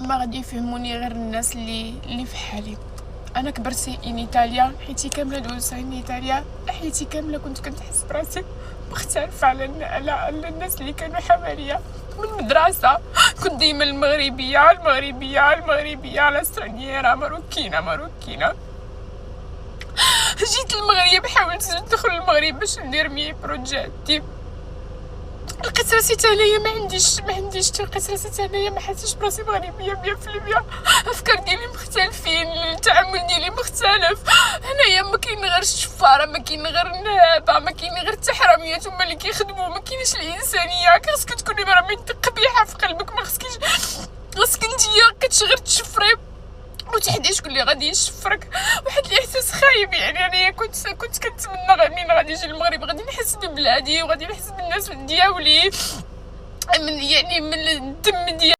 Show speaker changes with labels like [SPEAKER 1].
[SPEAKER 1] ما غادي يفهموني غير الناس اللي في حالي. انا كبرت ان ايطاليا، حياتي كامله دوزت ان ايطاليا، حياتي كامله كنت كنحس براسي مختلفه على الناس اللي كانوا حواليا. من المدرسه كنت ديما المغربيه المغربيه المغربيه، لا سترانييره، ماروكينه. جيت المغرب، حاولت ندخل المغرب باش ندير بروجيتي، لقيت راسي تانية ما عنديش لقيت راسي تانية ما حسيتش براسي مغربيه 100%. افكار ديالي مختلفين، التعامل ديالي مختلف. هنايا ما كاين غير الشفاره، ما كاين غير النهابه، ما كاين غير التحرميات هما اللي كيخدموا، ما كاينش الانسانيه. خاصك تكوني مرمي قبيحه في قلبك، ما خاصك نتيا كتشغل تشفري وتحدي شكون اللي غادي يشفرك. واحد الاحساس خايب. يعني انا كنت كنتمنى منين غادي نجي المغرب غادي نحس ببلادي وغادي نحس بالناس ديالي، من الدم ديالي.